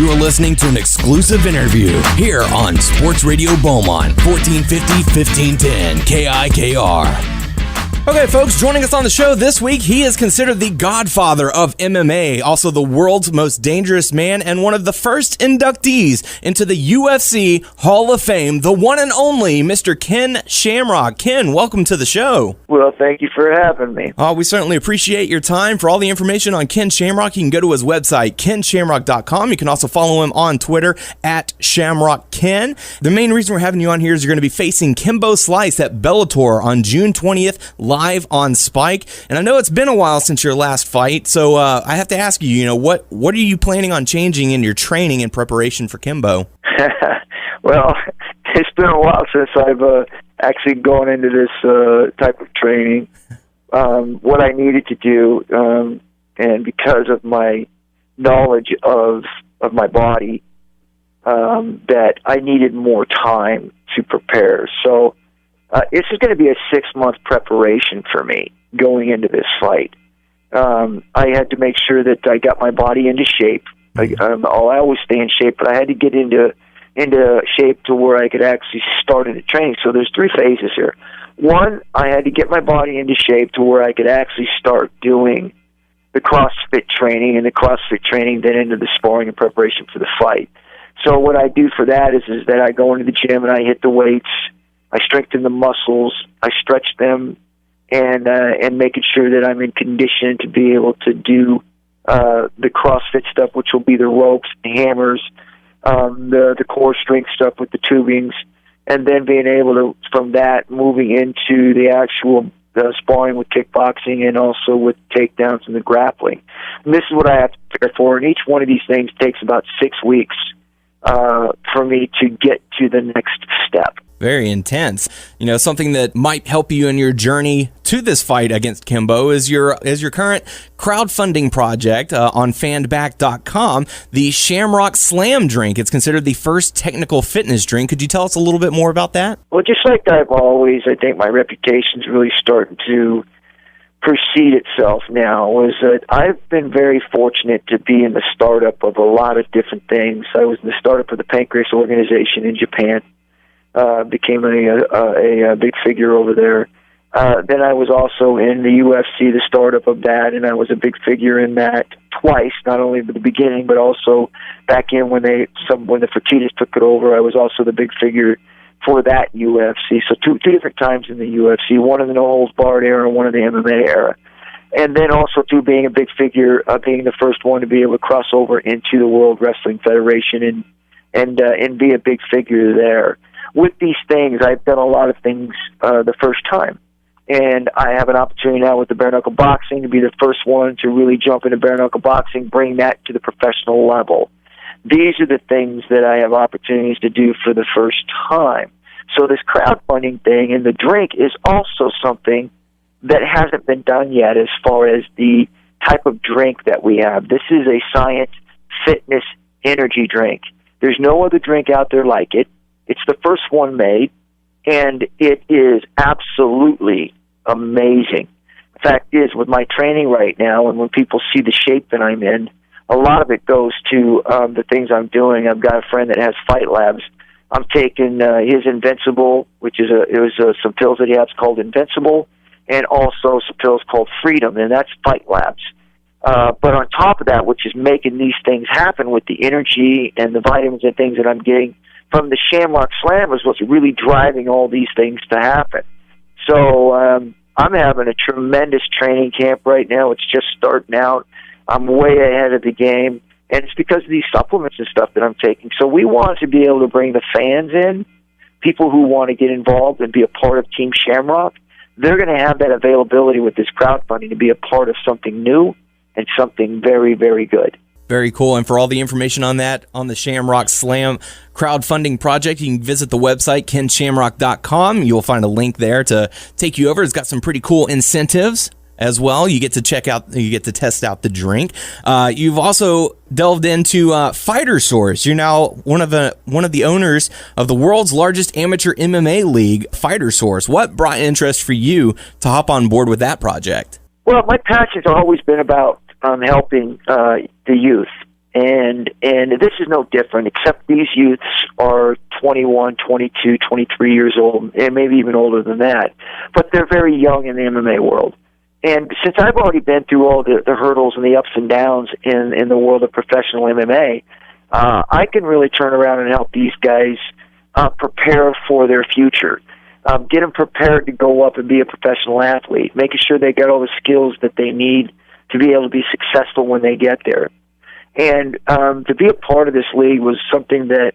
You are listening to an exclusive interview here on Sports Radio Beaumont, 1450-1510 KIKR. Okay, folks, joining us on the show this week, he is considered the Godfather of MMA, also the world's most dangerous man, and one of the first inductees into the UFC Hall of Fame, the one and only Mr. Ken Shamrock. Ken, welcome to the show. Well, thank you for having me. We certainly appreciate your time. For all the information on Ken Shamrock, you can go to his website, kenshamrock.com. You can also follow him on Twitter at ShamrockKen. The main reason we're having you on here is you're going to be facing Kimbo Slice at Bellator on June 20th, live on Spike. And I know it's been a while since your last fight, so I have to ask you, what are you planning on changing in your training in preparation for Kimbo? Well, it's been a while since I've actually gone into this type of training. What I needed to do, and because of my knowledge of my body, that I needed more time to prepare. So this is going to be a 6-month preparation for me going into this fight. I had to make sure that I got my body into shape. I always stay in shape, but I had to get into shape to where I could actually start into training. So there's 3 phases here. One, I had to get my body into shape to where I could actually start doing the CrossFit training, and the CrossFit training then into the sparring and preparation for the fight. So what I do for that is that I go into the gym and I hit the weights, I strengthen the muscles, I stretch them, and making sure that I'm in condition to be able to do the CrossFit stuff, which will be the ropes, the hammers, the core strength stuff with the tubings, and then being able to, from that, moving into the actual sparring with kickboxing and also with takedowns and the grappling. And this is what I have to prepare for, and each one of these things takes about 6 weeks for me to get to the next step. Very intense. Something that might help you in your journey to this fight against Kimbo is your current crowdfunding project on fanback.com, the Shamrock Slam drink. It's considered the first technical fitness drink. Could you tell us a little bit more about that? Well, just like I've always, I think my reputation's really starting to precede itself now, is that I've been very fortunate to be in the startup of a lot of different things. I was in the startup of the Pancreas organization in Japan. Became a big figure over there. Then I was also in the UFC, the startup of that, and I was a big figure in that twice, not only at the beginning, but also back in when the Fertittas took it over. I was also the big figure for that UFC. So two different times in the UFC, one in the no-holds-barred era and one in the MMA era. And then also, too, being a big figure, being the first one to be able to cross over into the World Wrestling Federation and be a big figure there. With these things, I've done a lot of things the first time. And I have an opportunity now with the bare-knuckle boxing to be the first one to really jump into bare-knuckle boxing, bring that to the professional level. These are the things that I have opportunities to do for the first time. So this crowdfunding thing and the drink is also something that hasn't been done yet as far as the type of drink that we have. This is a science, fitness, energy drink. There's no other drink out there like it. It's the first one made, and it is absolutely amazing. The fact is, with my training right now, and when people see the shape that I'm in, a lot of it goes to the things I'm doing. I've got a friend that has Fight Labs. I'm taking his Invincible, which is some pills that he has called Invincible, and also some pills called Freedom, and that's Fight Labs. But on top of that, which is making these things happen with the energy and the vitamins and things that I'm getting from the Shamrock Slam, is what's really driving all these things to happen. So I'm having a tremendous training camp right now. It's just starting out. I'm way ahead of the game, and it's because of these supplements and stuff that I'm taking. So we want to be able to bring the fans in, people who want to get involved and be a part of Team Shamrock. They're going to have that availability with this crowdfunding to be a part of something new and something very, very good. Very cool. And for all the information on that, on the Shamrock Slam crowdfunding project, you can visit the website, kenshamrock.com. You'll find a link there to take you over. It's got some pretty cool incentives as well. You get to test out the drink. You've also delved into Fighter Source. You're now one of the owners of the world's largest amateur MMA league, Fighter Source. What brought interest for you to hop on board with that project? Well, my passion's always been about helping the youth And this is no different, except these youths are 21, 22, 23 years old, and maybe even older than that. But they're very young in the MMA world. And since I've already been through all the hurdles and the ups and downs in the world of professional MMA, I can really turn around and help these guys prepare for their future. Get them prepared to go up and be a professional athlete, making sure they got all the skills that they need to be able to be successful when they get there. And to be a part of this league was something that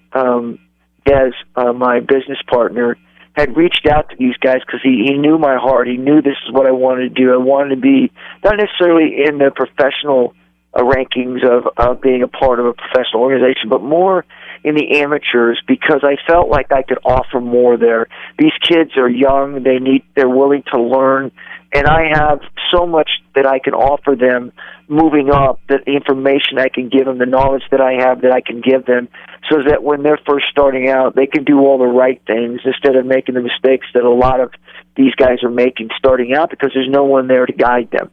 Des, my business partner, had reached out to these guys because he knew my heart. He knew this is what I wanted to do. I wanted to be not necessarily in the professional rankings of being a part of a professional organization, but more in the amateurs, because I felt like I could offer more there. These kids are young, they're willing to learn, and I have so much that I can offer them moving up, that the information I can give them, the knowledge that I have that I can give them, so that when they're first starting out, they can do all the right things instead of making the mistakes that a lot of these guys are making starting out, because there's no one there to guide them.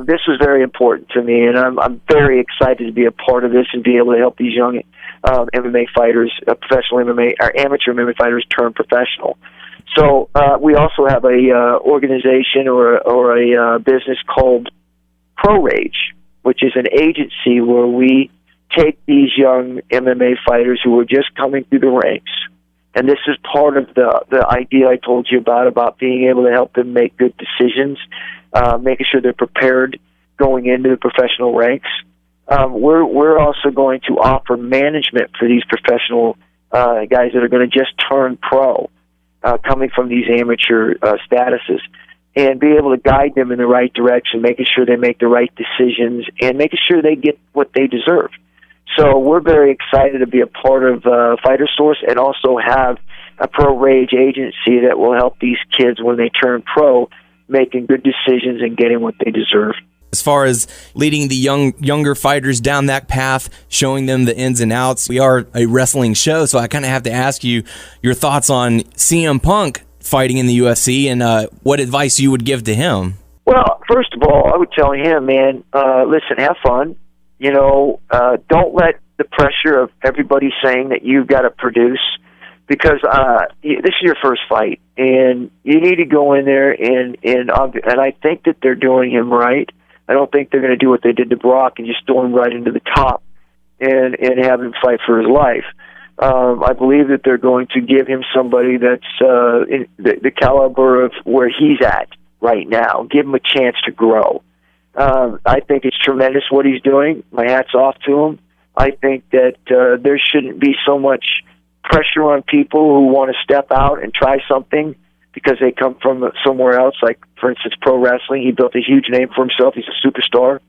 This was very important to me, and I'm very excited to be a part of this and be able to help these young MMA fighters, professional MMA, or amateur MMA fighters turn professional. So we also have a organization or a business called Pro Rage, which is an agency where we take these young MMA fighters who are just coming through the ranks. And this is part of the idea I told you about being able to help them make good decisions, making sure they're prepared going into the professional ranks. We're also going to offer management for these professional guys that are going to just turn pro, coming from these amateur statuses, and be able to guide them in the right direction, making sure they make the right decisions, and making sure they get what they deserve. So we're very excited to be a part of Fighter Source, and also have a Pro Rage agency that will help these kids when they turn pro, making good decisions and getting what they deserve. As far as leading the younger fighters down that path, showing them the ins and outs, we are a wrestling show, so I kind of have to ask you your thoughts on CM Punk fighting in the UFC, and what advice you would give to him. Well, first of all, I would tell him, man, listen, have fun. Don't let the pressure of everybody saying that you've got to produce, because this is your first fight, and you need to go in there and I think that they're doing him right. I don't think they're going to do what they did to Brock and just throw him right into the top and have him fight for his life. I believe that they're going to give him somebody that's in the caliber of where he's at right now. Give him a chance to grow. I think it's tremendous what he's doing. My hat's off to him. I think that there shouldn't be so much pressure on people who want to step out and try something because they come from somewhere else, like, for instance, pro wrestling. He built a huge name for himself. He's a superstar.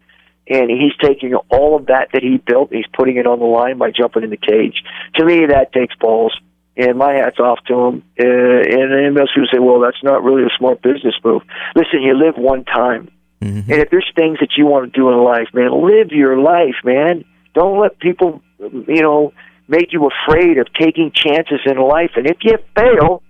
And he's taking all of that he built, he's putting it on the line by jumping in the cage. To me, that takes balls. And my hat's off to him. And most people say, well, that's not really a smart business move. Listen, you live one time. Mm-hmm. And if there's things that you want to do in life, man, live your life, man. Don't let people, make you afraid of taking chances in life. And if you fail,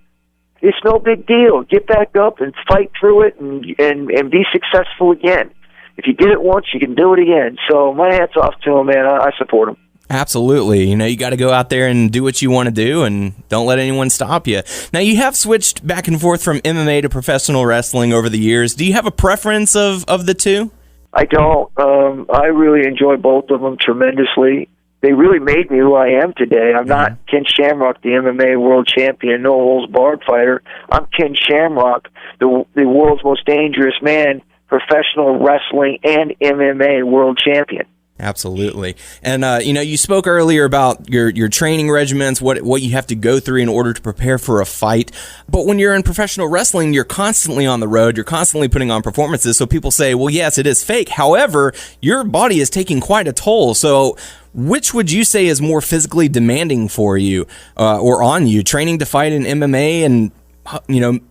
it's no big deal. Get back up and fight through it and be successful again. If you did it once, you can do it again. So my hat's off to him, man. I support him. Absolutely. You got to go out there and do what you want to do, and don't let anyone stop you. Now, you have switched back and forth from MMA to professional wrestling over the years. Do you have a preference of the two? I don't. I really enjoy both of them tremendously. They really made me who I am today. I'm not Ken Shamrock, the MMA world champion, no-holds-barred fighter. I'm Ken Shamrock, the world's most dangerous man, professional wrestling and MMA world champion. Absolutely. And, you spoke earlier about your training regimens, what you have to go through in order to prepare for a fight. But when you're in professional wrestling, you're constantly on the road. You're constantly putting on performances. So people say, well, yes, it is fake. However, your body is taking quite a toll. So which would you say is more physically demanding for you or on you, training to fight in MMA and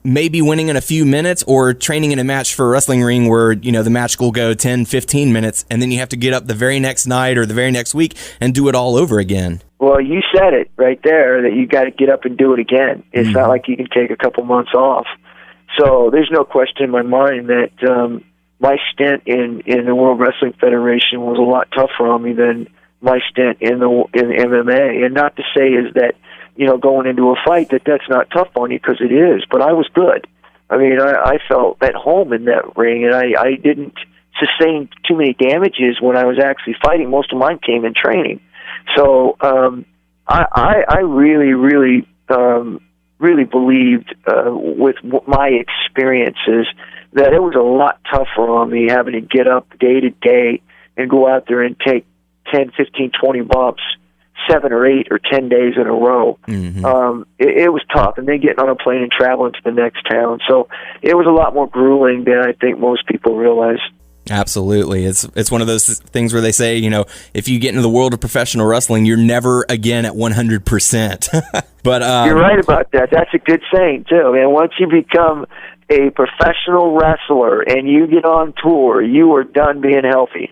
maybe winning in a few minutes, or training in a match for a wrestling ring where, the match will go 10, 15 minutes, and then you have to get up the very next night or the very next week and do it all over again? Well, you said it right there, that you got to get up and do it again. It's not like you can take a couple months off. So there's no question in my mind that my stint in the World Wrestling Federation was a lot tougher on me than my stint in MMA. And not to say is that, going into a fight that's not tough on you, because it is, but I was good. I mean, I felt at home in that ring, and I didn't sustain too many damages when I was actually fighting. Most of mine came in training. So I really, really, really believed with my experiences that it was a lot tougher on me having to get up day to day and go out there and take 10, 15, 20 bumps 7 or 8 or 10 days in a row. Mm-hmm. It was tough, and then getting on a plane and traveling to the next town. So it was a lot more grueling than I think most people realize. Absolutely. It's one of those things where they say, if you get into the world of professional wrestling, you're never again at 100%. But you're right about that. That's a good saying too. And once you become a professional wrestler and you get on tour, you are done being healthy.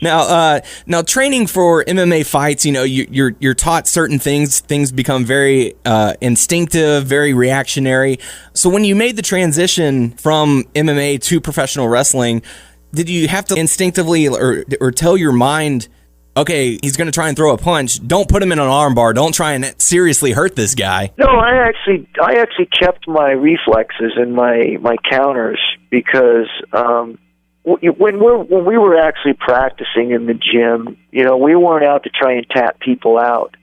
Now training for MMA fights, you're taught certain things. Things become very instinctive, very reactionary. So when you made the transition from MMA to professional wrestling, did you have to instinctively or tell your mind, okay, he's going to try and throw a punch, don't put him in an armbar, don't try and seriously hurt this guy? No, I actually kept my reflexes and my counters, because when we were actually practicing in the gym, we weren't out to try and tap people out.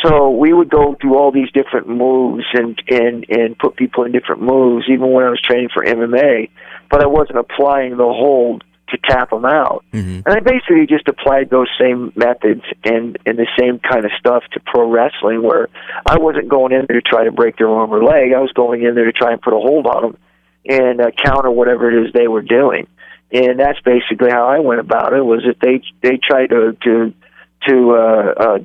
So we would go through all these different moves and put people in different moves, even when I was training for MMA, but I wasn't applying the hold to tap them out. Mm-hmm. And I basically just applied those same methods and the same kind of stuff to pro wrestling, where I wasn't going in there to try to break their arm or leg. I was going in there to try and put a hold on them and counter whatever it is they were doing. And that's basically how I went about it. Was if they tried to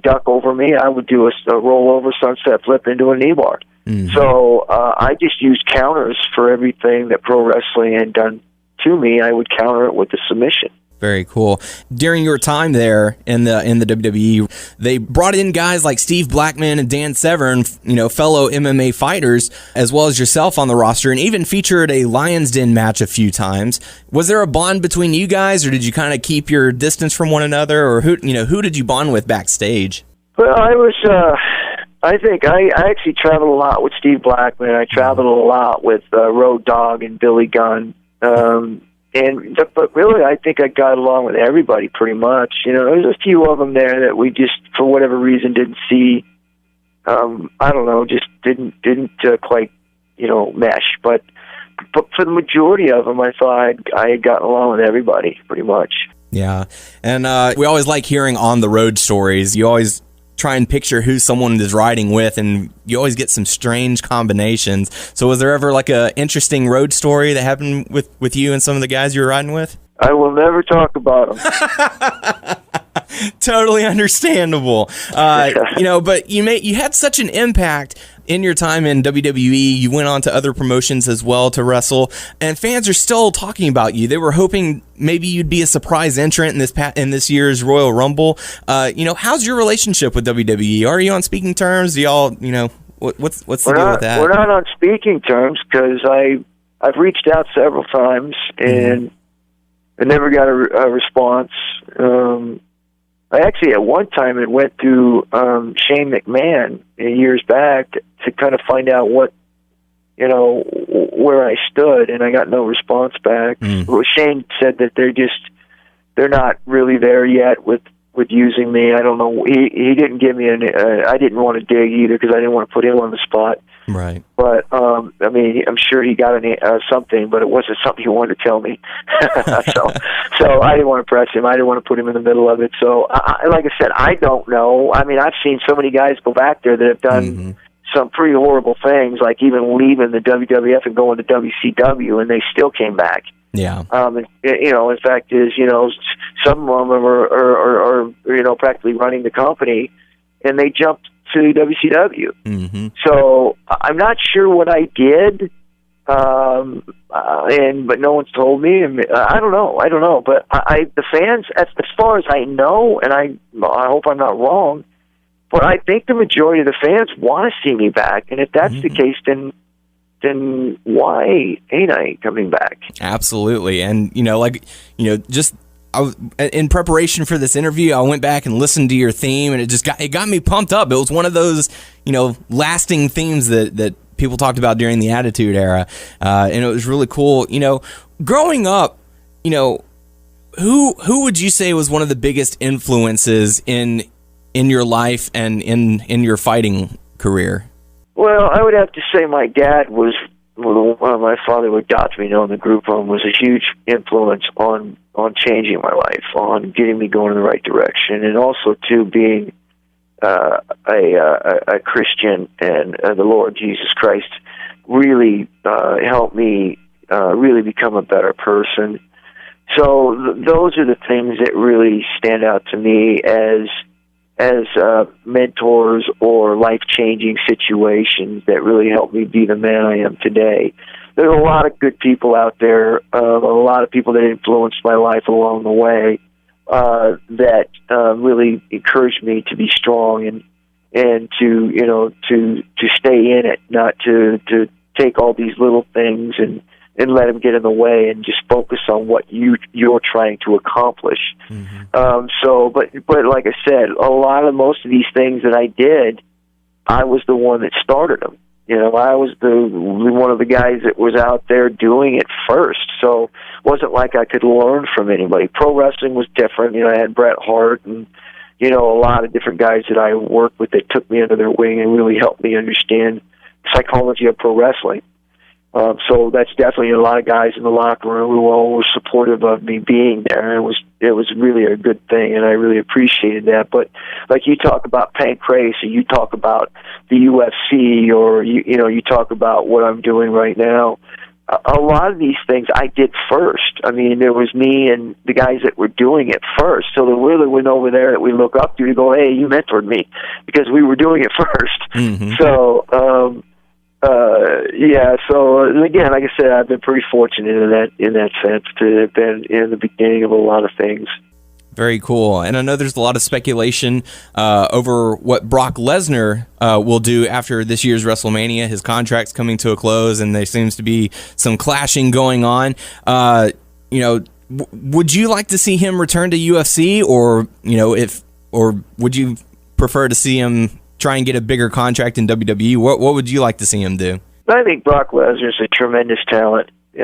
duck over me, I would do a rollover sunset flip into a knee bar. Mm-hmm. So I just used counters for everything that pro wrestling had done to me. I would counter it with a submission. Very cool. During your time there in the WWE, they brought in guys like Steve Blackman and Dan Severn, fellow MMA fighters, as well as yourself on the roster, and even featured a Lions Den match a few times. Was there a bond between you guys, or did you kind of keep your distance from one another, or who did you bond with backstage? Well, I think I actually traveled a lot with Steve Blackman. I traveled a lot with Road Dogg and Billy Gunn. But really, I think I got along with everybody pretty much. There's a few of them there that we just, for whatever reason, didn't see. I don't know, just didn't quite, mesh. But for the majority of them, I thought I had gotten along with everybody pretty much. Yeah, and we always like hearing on the road stories. You always try and picture who someone is riding with, and you always get some strange combinations. So was there ever like a interesting road story that happened with you and some of the guys you were riding with? I will never talk about them. Totally understandable. But you had such an impact in your time in WWE. You went on to other promotions as well to wrestle, and fans are still talking about you. They were hoping maybe you'd be a surprise entrant in this year's Royal Rumble. How's your relationship with WWE? Are you on speaking terms? Do y'all, what's the deal with that? We're not on speaking terms, because I've reached out several times and I never got a response. I actually, at one time, it went through Shane McMahon years back to kind of find out what, where I stood, and I got no response back. Well, Shane said that they're not really there yet with using me. I don't know. He didn't give me I didn't want to dig either, because I didn't want to put him on the spot. Right. But I'm sure he got something, but it wasn't something he wanted to tell me. So I didn't want to press him. I didn't want to put him in the middle of it. So, like I said, I don't know. I mean, I've sseen so many guys go back there that have done some pretty horrible things, like even leaving the WWF and going to WCW, and they still came back. Yeah. In fact, some of them are practically running the company, and they jumped to WCW. Mm-hmm. So I'm not sure what I did, but no one's told me. I don't know. But the fans, as far as I know, and I hope I'm not wrong, but I think the majority of the fans want to see me back. And if that's the case, then why ain't I coming back? Absolutely. And, just in preparation for this interview, I went back and listened to your theme, and it got me pumped up. It was one of those, lasting themes that people talked about during the Attitude Era, and it was really cool. Growing up, who would you say was one of the biggest influences in your life and in your fighting career? Well, I would have to say my dad was my father who adopted me in the group home was a huge influence on changing my life, on getting me going in the right direction, and also to being a Christian, and the Lord Jesus Christ really helped me really become a better person. So those are the things that really stand out to me as mentors or life-changing situations that really helped me be the man I am today. There's a lot of good people out there, a lot of people that influenced my life along the way that really encouraged me to be strong and to stay in it, not to take all these little things and let them get in the way, and just focus on what you're trying to accomplish. Mm-hmm. But like I said, most of these things that I did, I was the one that started them. I was one of the guys that was out there doing it first. So it wasn't like I could learn from anybody. Pro wrestling was different. I had Bret Hart and a lot of different guys that I worked with that took me under their wing and really helped me understand the psychology of pro wrestling. So that's definitely a lot of guys in the locker room who were always supportive of me being there. It was really a good thing, and I really appreciated that. But like you talk about Pancrase, or you talk about the UFC, or you talk about what I'm doing right now. A lot of these things I did first. I mean, there was me and the guys that were doing it first. So there really went over there that we look up to go, hey, you mentored me, because we were doing it first. Mm-hmm. So. So again, like I said, I've been pretty fortunate in that sense to have been in the beginning of a lot of things. Very cool. And I know there's a lot of speculation over what Brock Lesnar will do after this year's WrestleMania. His contract's coming to a close, and there seems to be some clashing going on. Would you like to see him return to UFC, or would you prefer to see him try and get a bigger contract in WWE? What would you like to see him do? I think Brock Lesnar is a tremendous talent in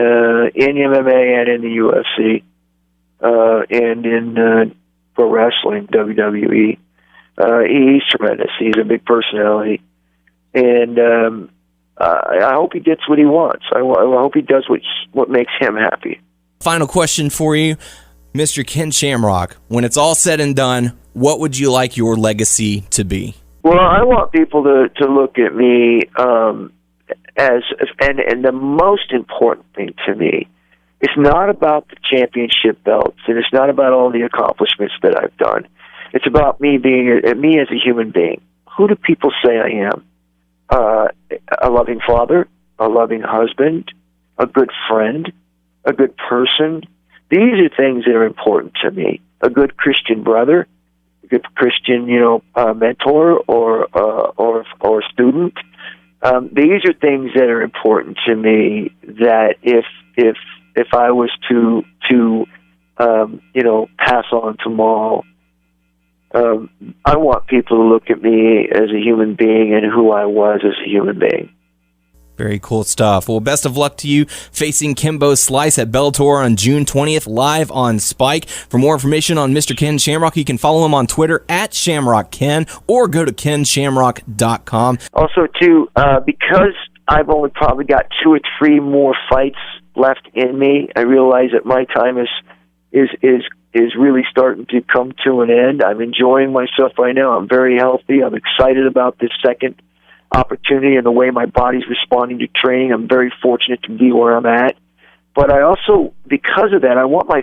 MMA and in the UFC, and in pro wrestling, WWE. He's tremendous. He's a big personality, and I hope he gets what he wants. I hope he does what makes him happy. Final question for you, Mr. Ken Shamrock. When it's all said and done, what would you like your legacy to be? Well, I want people to look at me and the most important thing to me, it's not about the championship belts, and it's not about all the accomplishments that I've done. It's about me being me as a human being. Who do people say I am? A loving father, a loving husband, a good friend, a good person. These are things that are important to me. A good Christian brother, a good Christian, mentor or student. These are things that are important to me. That if I was to pass on tomorrow, I want people to look at me as a human being and who I was as a human being. Very cool stuff. Well, best of luck to you facing Kimbo Slice at Bellator on June 20th, live on Spike. For more information on Mr. Ken Shamrock, you can follow him on Twitter at ShamrockKen, or go to KenShamrock.com. Also, too, because I've only probably got 2 or 3 more fights left in me, I realize that my time is really starting to come to an end. I'm enjoying myself right now. I'm very healthy. I'm excited about this second opportunity and the way my body's responding to training. I'm very fortunate to be where I'm at. But I also, because of that, I want to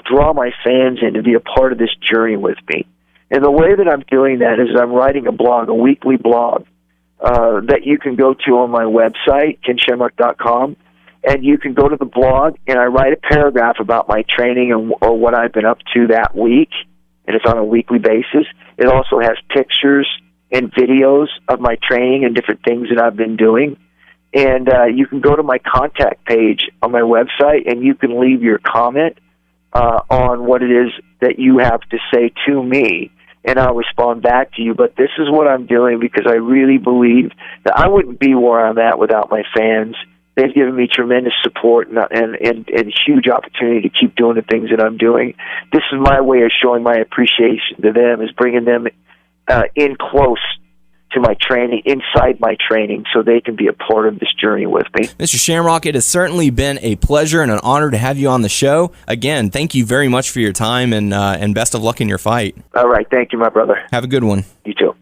draw my fans in to be a part of this journey with me. And the way that I'm doing that is I'm writing a blog, a weekly blog, that you can go to on my website, KenShamrock.com, and you can go to the blog, and I write a paragraph about my training or what I've been up to that week, and it's on a weekly basis. It also has pictures and videos of my training and different things that I've been doing. And you can go to my contact page on my website, and you can leave your comment on what it is that you have to say to me, and I'll respond back to you. But this is what I'm doing because I really believe that I wouldn't be where I'm at without my fans. They've given me tremendous support and huge opportunity to keep doing the things that I'm doing. This is my way of showing my appreciation to them, is bringing them in close to my training, inside my training, so they can be a part of this journey with me. Mr. Shamrock, it has certainly been a pleasure and an honor to have you on the show. Again, thank you very much for your time, and best of luck in your fight. All right. Thank you, my brother. Have a good one. You too.